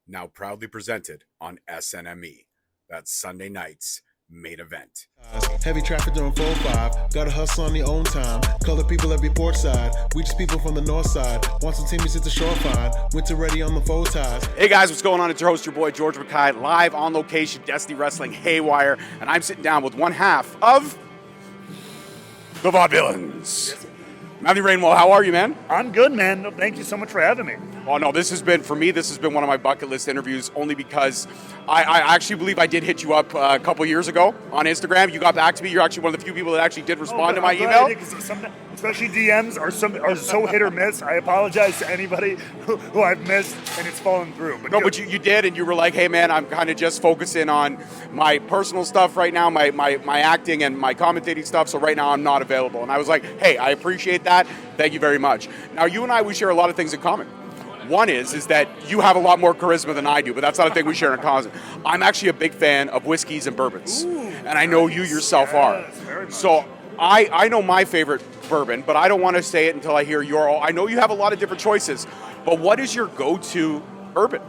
now proudly presented on SNME. That's Sunday night's main event. Heavy traffic during 4-5. Gotta hustle on your own time. Color people every port side. We just people from the north side. Want some teammates at the shore fine. Winter ready on the foe ties. Hey guys, what's going on? It's your host, your boy George Mackay, live on location, Destiny Wrestling Haywire, and I'm sitting down with one half of the Vaudevillains. Matthew Rehwoldt, how are you, man? I'm good, man. No, thank you so much for having me. Oh, no, this has been one of my bucket list interviews, only because I actually believe I did hit you up a couple years ago on Instagram. You got back to me. You're actually one of the few people that actually did respond to my email. Especially DMs are so hit or miss. I apologize to anybody who I've missed, and it's fallen through. But you did, and you were like, hey, man, I'm kind of just focusing on my personal stuff right now, my acting and my commentating stuff, so right now I'm not available. And I was like, hey, I appreciate that. Thank you very much. Now, you and I, we share a lot of things in common. One is that you have a lot more charisma than I do, but that's not a thing we share in common. I'm actually a big fan of whiskeys and bourbons, and I know you yourself are. So I know my favorite bourbon, but I don't want to say it until I hear your. I know you have a lot of different choices, but what is your go-to bourbon?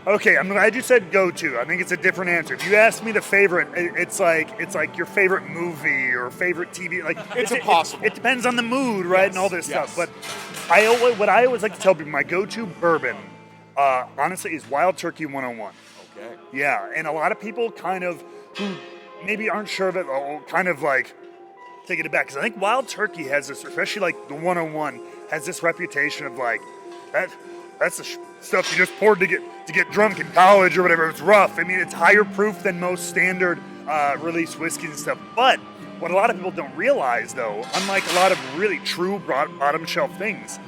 Okay, I'm glad you said go-to. I think it's a different answer. If you ask me the favorite, it's like your favorite movie or favorite TV. Like it's impossible. It depends on the mood, right, and all this stuff. But what I always like to tell people, my go-to bourbon, honestly, is Wild Turkey 101. Okay. Yeah, and a lot of people kind of who maybe aren't sure of it, will kind of like taking it back, because I think Wild Turkey has this, especially like the 101, has this reputation of like that's the stuff you just poured to get drunk in college or whatever. It's rough. I mean, it's higher proof than most standard release whiskeys and stuff. But what a lot of people don't realize, though, unlike a lot of really true bottom shelf things,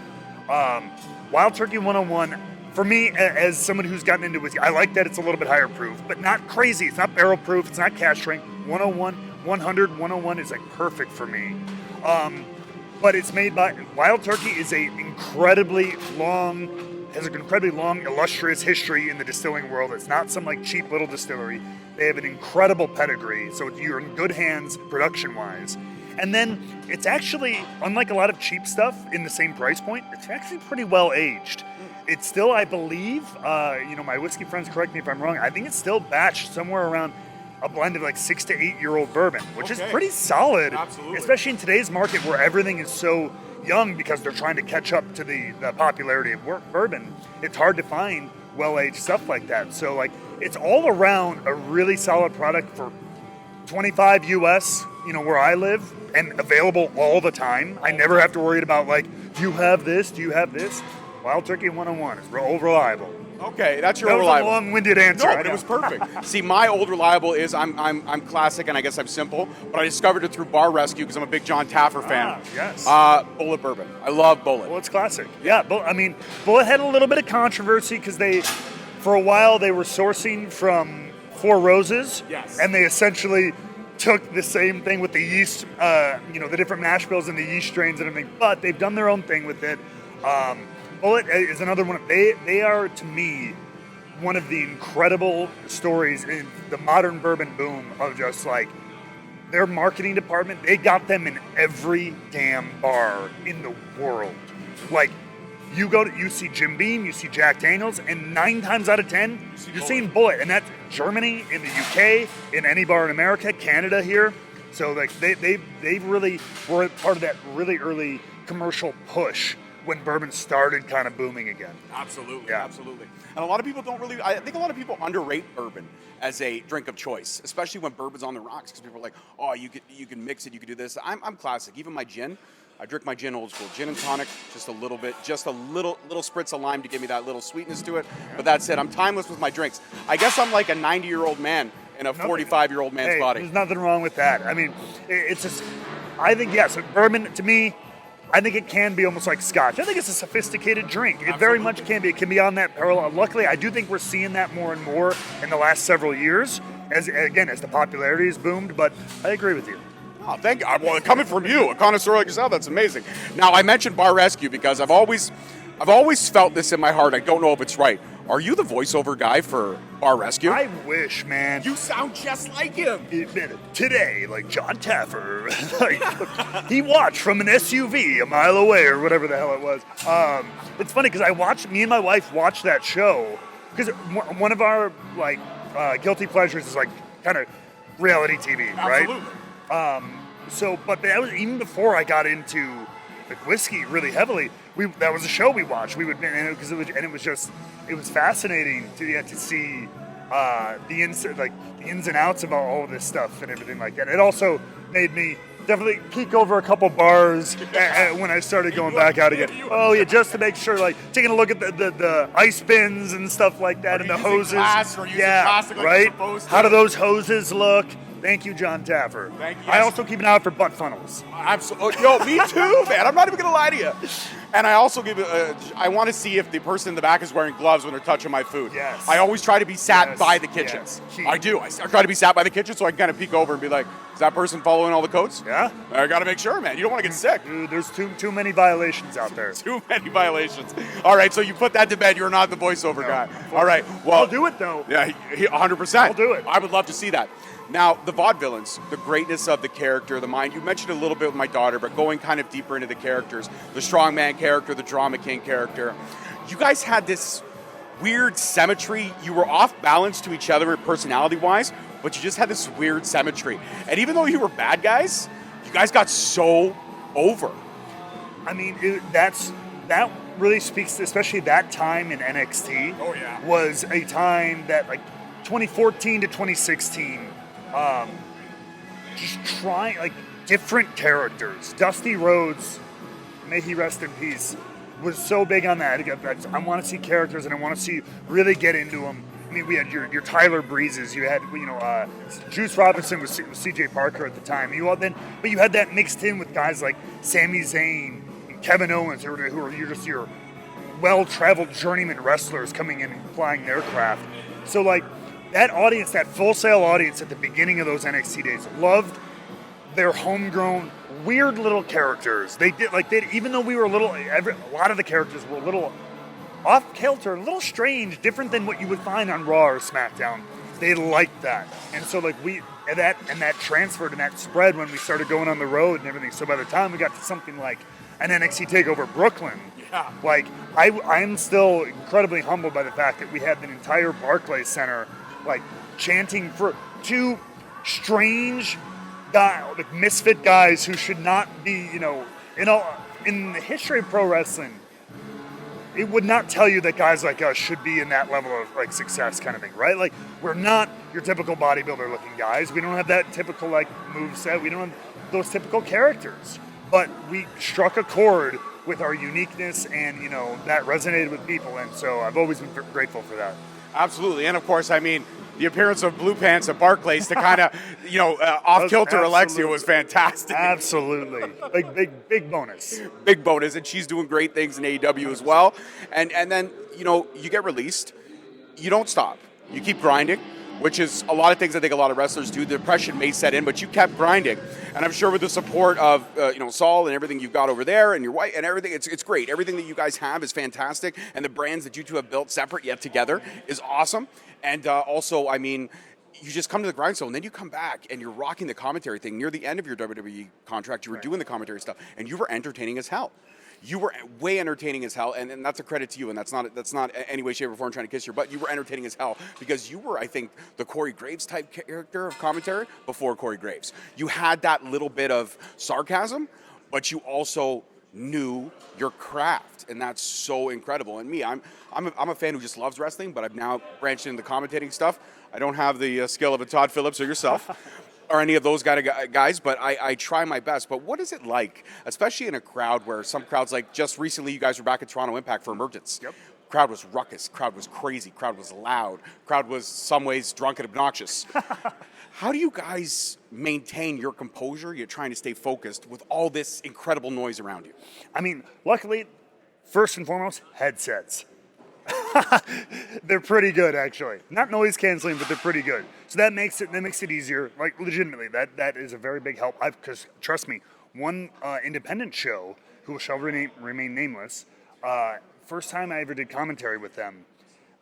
Wild Turkey 101, for me, as someone who's gotten into whiskey, I like that it's a little bit higher proof, but not crazy. It's not barrel proof. It's not cask strength. 101, 100, 101 is like perfect for me. But it's made by Wild Turkey is has an incredibly long, illustrious history in the distilling world. It's not some like cheap little distillery. They have an incredible pedigree, so you're in good hands production-wise. And then it's actually, unlike a lot of cheap stuff in the same price point, it's actually pretty well aged. It's still, I believe, my whiskey friends correct me if I'm wrong, I think it's still batched somewhere around a blend of like 6 to 8 year old bourbon, which is pretty solid. Absolutely. Especially in today's market where everything is so young because they're trying to catch up to the popularity of bourbon. It's hard to find well-aged stuff like that. So like it's all around a really solid product for $25 US, where I live, and available all the time. I never have to worry about like, do you have this? Wild Turkey 101 is real reliable. Okay, that's your that was reliable. a long-winded answer. No, but it was perfect. See, my old reliable is I'm classic, and I guess I'm simple, but I discovered it through Bar Rescue because I'm a big John Taffer fan. Yes. Bullet bourbon. I love Bullet. Well, it's classic. Yeah, Bullet had a little bit of controversy because for a while, they were sourcing from Four Roses. Yes. And they essentially took the same thing with the yeast, the different mash bills and the yeast strains and everything, but they've done their own thing with it. Bullet is another one. They are, to me, one of the incredible stories in the modern bourbon boom of just like their marketing department. They got them in every damn bar in the world. Like you see Jim Beam, you see Jack Daniels, and 9 times out of 10, you're seeing Bullet, and that's Germany, in the UK, in any bar in America, Canada here. So like they really were part of that really early commercial push when bourbon started kind of booming again. Absolutely, yeah. Absolutely. And a lot of people I think a lot of people underrate bourbon as a drink of choice, especially when bourbon's on the rocks, because people are like, oh, you can mix it, you can do this. I'm classic. Even my gin, I drink my gin old school. Gin and tonic, just a little bit, just a little spritz of lime to give me that little sweetness to it. But that's it. I'm timeless with my drinks. I guess I'm like a 90-year-old man in a 45-year-old man's body. There's nothing wrong with that. I mean, it's just, I think, yes, bourbon, to me, I think it can be almost like scotch. I think it's a sophisticated drink. It very much can be. It can be on that parallel. Luckily, I do think we're seeing that more and more in the last several years, as the popularity has boomed, but I agree with you. Oh, thank you. Well, coming from you, a connoisseur like yourself, that's amazing. Now, I mentioned Bar Rescue because I've always felt this in my heart. I don't know if it's right. Are you the voiceover guy for Bar Rescue? I wish, man. You sound just like him. Today, like John Taffer, he watched from an SUV a mile away or whatever the hell it was. It's funny because me and my wife watched that show because one of our like guilty pleasures is like kind of reality TV, right? So, but that was even before I got into like whiskey really heavily. That was a show we watched. We would, and it was fascinating to see the ins and outs of all of this stuff and everything like that. It also made me definitely peek over a couple bars when I started going back out again. Oh yeah, just to make sure, like taking a look at the ice bins and stuff like that, and the hoses. Plastic like right. How do to. those hoses look? Thank you, John Taffer. Thank you. I also keep an eye out for butt funnels. Absolutely. Yo, me too, man. I'm not even going to lie to you. And I also I want to see if the person in the back is wearing gloves when they're touching my food. Yes. I always try to be sat Yes. by the kitchen. Yes. I do. I try to be sat by the kitchen so I can kind of peek over and be like, is that person following all the codes? Yeah. I got to make sure, man. You don't want to get sick. Dude, there's too many violations out there. Too many violations. All right, so you put that to bed. You're not the voiceover guy. All right. Well, I'll do it though. Yeah, 100%. I'll do it. I would love to see that. Now, the vaudevillains, the greatness of the character, the mind. You mentioned a little bit with my daughter, but going kind of deeper into the characters, the strongman character, the drama king character. You guys had this weird symmetry. You were off balance to each other personality-wise, but you just had this weird symmetry. And even though you were bad guys, you guys got so over. I mean, that really speaks to, especially that time in NXT. Oh, yeah. Was a time that, like, 2014 to 2016, just trying, like, different characters. Dusty Rhodes, may he rest in peace, was so big on that. I want to see characters, and I want to see really get into them. I mean, we had your Tyler Breezes, you had Juice Robinson was C.J. Parker at the time. But you had that mixed in with guys like Sami Zayn and Kevin Owens, who are just your well-traveled journeyman wrestlers coming in and applying their craft. So like that audience, that Full Sail audience at the beginning of those NXT days, loved their homegrown weird little characters. They did even though we were a lot of the characters were a little off kilter, a little strange, different than what you would find on Raw or SmackDown. They liked that, and so like that transferred and that spread when we started going on the road and everything. So by the time we got to something like an NXT Takeover Brooklyn, like I'm still incredibly humbled by the fact that we had the entire Barclays Center like chanting for two strange like misfit guys who should not be, in the history of pro wrestling, it would not tell you that guys like us should be in that level of like success kind of thing, right? Like we're not your typical bodybuilder looking guys. We don't have that typical like moveset. We don't have those typical characters, but we struck a chord with our uniqueness, and that resonated with people, and so I've always been grateful for that. Absolutely, and of course, I mean, the appearance of Blue Pants at Barclays to kind of, off-kilter Alexia was fantastic. Absolutely. Big bonus. Big bonus, and she's doing great things in AEW as well. And then, you get released. You don't stop. You keep grinding, which is a lot of things I think a lot of wrestlers do. The depression may set in, but you kept grinding. And I'm sure with the support of, Saul and everything you've got over there and your wife and everything, it's great. Everything that you guys have is fantastic. And the brands that you two have built separate yet together is awesome. And also, I mean, you just come to the grindstone, and then you come back and you're rocking the commentary thing. Near the end of your WWE contract, you were doing the commentary stuff, and you were entertaining as hell. You were way entertaining as hell, and that's a credit to you, and that's not any way, shape, or form trying to kiss your butt. You were entertaining as hell because you were, I think, the Corey Graves type character of commentary before Corey Graves. You had that little bit of sarcasm, but you also knew your craft, and that's so incredible. And me, I'm a fan who just loves wrestling, but I've now branched into the commentating stuff. I don't have the skill of a Todd Phillips or yourself. Or any of those guys, but I try my best. But what is it like, especially in a crowd where some crowds, like just recently you guys were back at Toronto Impact for Emergence. Yep. Crowd was ruckus, crowd was crazy, crowd was loud, crowd was some ways drunk and obnoxious. How do you guys maintain your composure? You're trying to stay focused with all this incredible noise around you. I mean, luckily, first and foremost, headsets. They're pretty good, actually. Not noise canceling, but they're pretty good. So that makes it easier. Like legitimately, that is a very big help. Because trust me, one independent show who shall remain nameless. First time I ever did commentary with them,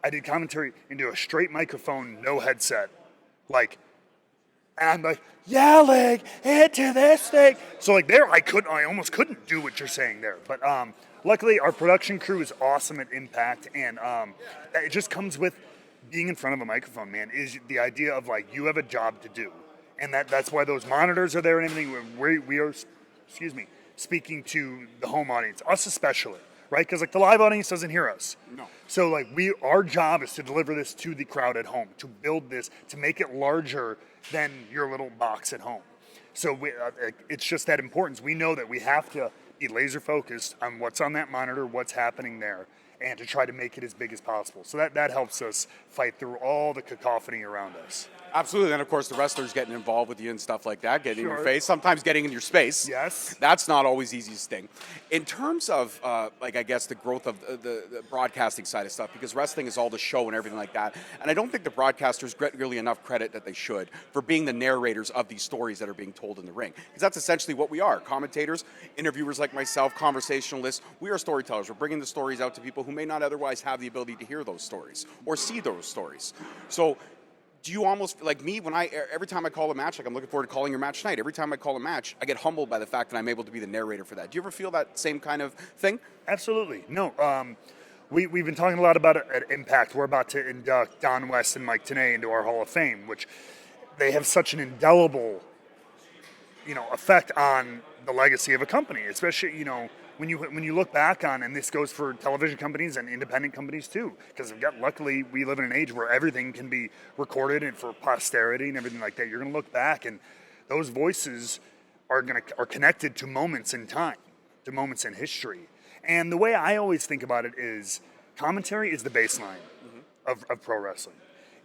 I did commentary into a straight microphone, no headset. Like And I'm like, yelling into this thing. So like there, I almost couldn't do what you're saying there. But luckily, our production crew is awesome at Impact, and it just comes with being in front of a microphone, man. Is the idea of like you have a job to do, and that's why those monitors are there and everything. We are, excuse me, speaking to the home audience, us especially, right? Because like the live audience doesn't hear us. No. So like our job is to deliver this to the crowd at home, to build this, to make it larger than your little box at home. So it's just that importance. We know that we have to be laser focused on what's on that monitor, what's happening there, and to try to make it as big as possible. So that helps us fight through all the cacophony around us. Absolutely, and of course the wrestlers getting involved with you and stuff like that, getting in your face, sometimes getting in your space. Yes. That's not always the easiest thing. In terms of, like, I guess the growth of the broadcasting side of stuff, because wrestling is all the show and everything like that, and I don't think the broadcasters get really enough credit that they should for being the narrators of these stories that are being told in the ring. Because that's essentially what we are. Commentators, interviewers like myself, conversationalists, we are storytellers. We're bringing the stories out to people who may not otherwise have the ability to hear those stories or see those stories. So, do you almost, like me, when every time I call a match, like I'm looking forward to calling your match tonight, every time I call a match, I get humbled by the fact that I'm able to be the narrator for that. Do you ever feel that same kind of thing? Absolutely. No, we've been talking a lot about it at Impact. We're about to induct Don West and Mike Tenay into our Hall of Fame, which they have such an indelible, effect on the legacy of a company, especially, when you look back on, and this goes for television companies and independent companies too, because luckily we live in an age where everything can be recorded and for posterity and everything like that. You're going to look back, and those voices are connected to moments in time, to moments in history. And the way I always think about it is commentary is the baseline of pro wrestling.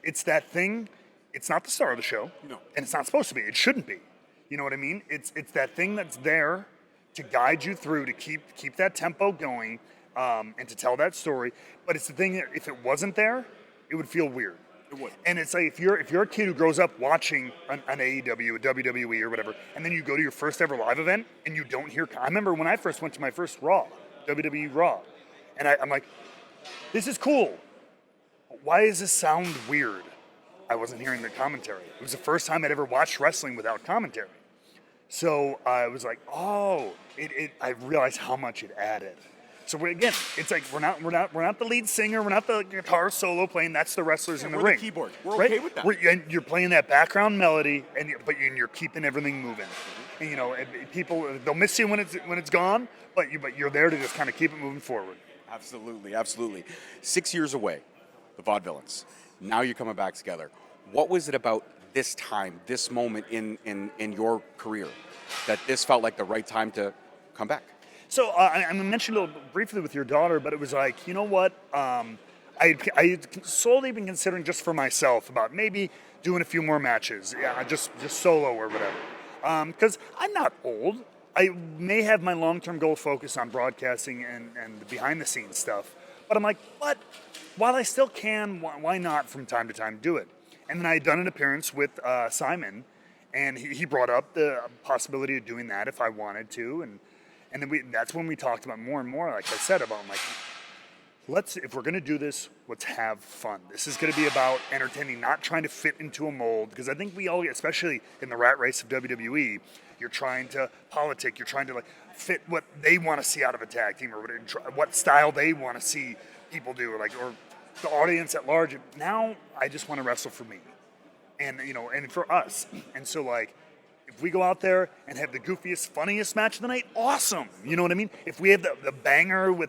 It's that thing. It's not the star of the show, and it's not supposed to be. It shouldn't be. You know what I mean? It's that thing that's there to guide you through, to keep that tempo going, and to tell that story. But it's the thing that if it wasn't there, it would feel weird. It would. And it's like if you're a kid who grows up watching an AEW, a WWE, or whatever, and then you go to your first ever live event and you don't hear. I remember when I first went to my first Raw, WWE Raw, and I'm like, this is cool. Why does this sound weird? I wasn't hearing the commentary. It was the first time I'd ever watched wrestling without commentary. So I was like, oh, I realized how much it added. So it's like we're not the lead singer, we're not the guitar solo playing. That's the wrestlers in the ring. We're the keyboard. We're okay with that. And you're playing that background melody, but you're keeping everything moving. And, and people, they'll miss you when it's gone, but you're there to just kind of keep it moving forward. Absolutely. 6 years away, the Vaudevillains. Now you're coming back together. What was it about this time, this moment in your career, that this felt like the right time to come back? So I mentioned a little briefly with your daughter, but it was like, you know what? I had slowly been considering just for myself about maybe doing a few more matches, just solo or whatever. Because I'm not old. I may have my long-term goal focused on broadcasting and the behind-the-scenes stuff, but I'm like, but while I still can, why not from time to time do it? And then I had done an appearance with Simon, and he brought up the possibility of doing that if I wanted to, and then that's when we talked about more and more, like I said, about if we're going to do this, let's have fun. This is going to be about entertaining, not trying to fit into a mold, because I think we all, especially in the rat race of WWE, you're trying to politic, you're trying to fit what they want to see out of a tag team, or what style they want to see people do, or the audience at large. Now I just want to wrestle for me, and and for us. And so if we go out there and have the goofiest, funniest match of the night, awesome. You know what I mean? If we have the banger with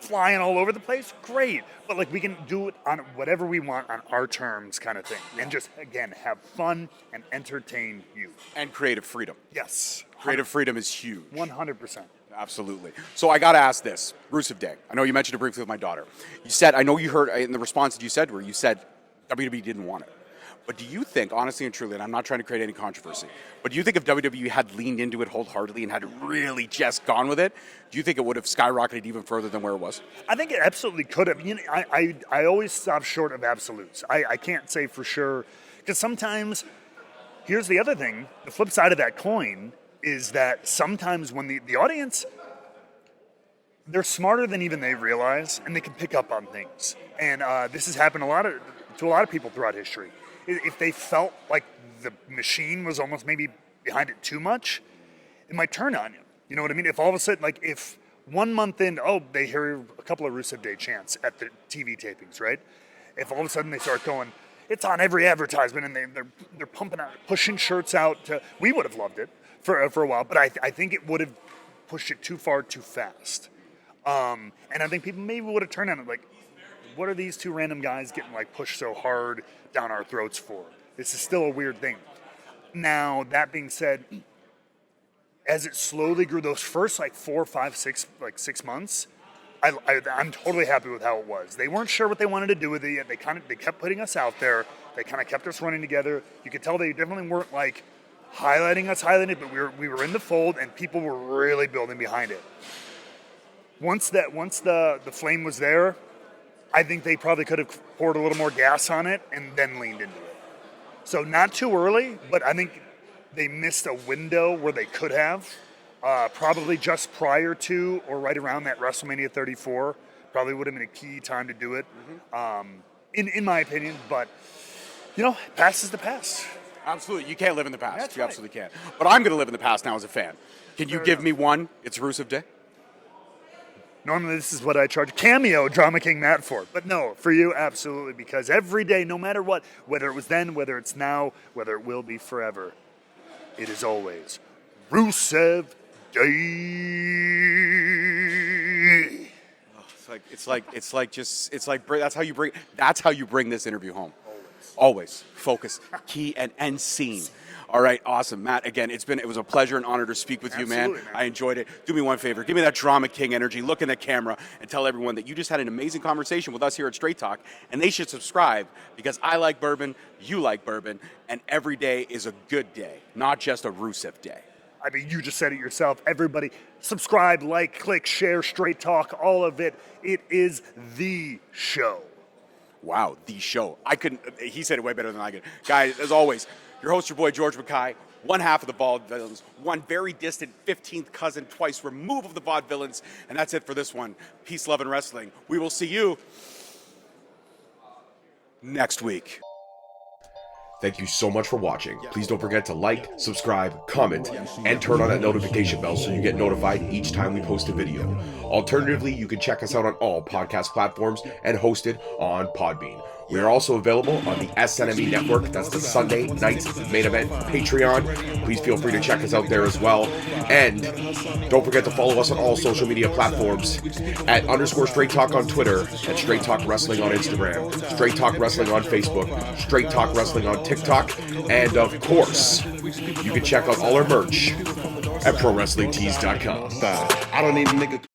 flying all over the place, great. But we can do it on whatever we want on our terms, kind of thing, and just again have fun and entertain you. And creative freedom. Yes, Creative freedom is huge. 100%. Absolutely. So I got to ask this. Rusev Day. I know you mentioned it briefly with my daughter. You said, I know you heard in the response that you said, where you said WWE didn't want it. But do you think, honestly and truly, and I'm not trying to create any controversy, but do you think if WWE had leaned into it wholeheartedly and had really just gone with it, do you think it would have skyrocketed even further than where it was? I think it absolutely could have. I always stop short of absolutes. I can't say for sure, because sometimes, here's the other thing, the flip side of that coin is that sometimes when the audience, they're smarter than even they realize, and they can pick up on things. And this has happened to a lot of people throughout history. if they felt like the machine was almost maybe behind it too much, it might turn on you. You know what I mean? If all of a sudden, like if 1 month in, they hear a couple of Rusev Day chants at the TV tapings, right? If all of a sudden they start going, it's on every advertisement, and they're pumping out, pushing shirts out. We would have loved it for a while, but I think it would have pushed it too far too fast. And I think people maybe would have turned on it like, what are these two random guys getting like pushed so hard down our throats for? This is still a weird thing. Now, that being said, as it slowly grew, those first like 4, 5, 6 months, I'm totally happy with how it was. They weren't sure what they wanted to do with it yet. They kept putting us out there. They kind of kept us running together. You could tell they definitely weren't like highlighting it, but we were in the fold, and people were really building behind it. Once the flame was there, I think they probably could have poured a little more gas on it and then leaned into it. So not too early, but I think they missed a window where they could have. Probably just prior to or right around that WrestleMania 34 probably would have been a key time to do it, in my opinion. But, past is the past. Absolutely. You can't live in the past. That's you right. absolutely can't. But I'm going to live in the past now as a fan. Can you give me one? It's Rusev Day. Normally this is what I charge Cameo Drama King Matt for. But no, for you, absolutely. Because every day, no matter what, whether it was then, whether it's now, whether it will be forever, it is always Rusev Day. That's how you bring this interview home. Always. Focus, key, and end scene. All right, awesome. Matt, again, it was a pleasure and honor to speak with you, man. I enjoyed it. Do me one favor. Give me that Drama King energy. Look in the camera and tell everyone that you just had an amazing conversation with us here at Straight Talk, and they should subscribe because I like bourbon, you like bourbon, and every day is a good day, not just a Rusev Day. I mean, you just said it yourself. Everybody, subscribe, like, click, share, Straight Talk, all of it. It is the show. Wow, the show. He said it way better than I could. Guys, as always, your host, your boy, George Mackay, one half of the Vaudevillains, one very distant 15th cousin, twice removed of the Vaudevillains, and that's it for this one. Peace, love, and wrestling. We will see you next week. Thank you so much for watching. Please don't forget to like, subscribe, comment, and turn on that notification bell so you get notified each time we post a video. Alternatively, you can check us out on all podcast platforms and hosted on Podbean. We are also available on the SNME network. That's the Sunday Nights Main Event Patreon. Please feel free to check us out there as well. And don't forget to follow us on all social media platforms at _Straight Talk on Twitter, at Straight Talk Wrestling on Instagram, Straight Talk Wrestling on Facebook, Straight Talk Wrestling on TikTok, and of course, you can check out all our merch at ProWrestlingTees.com. I don't need a nigga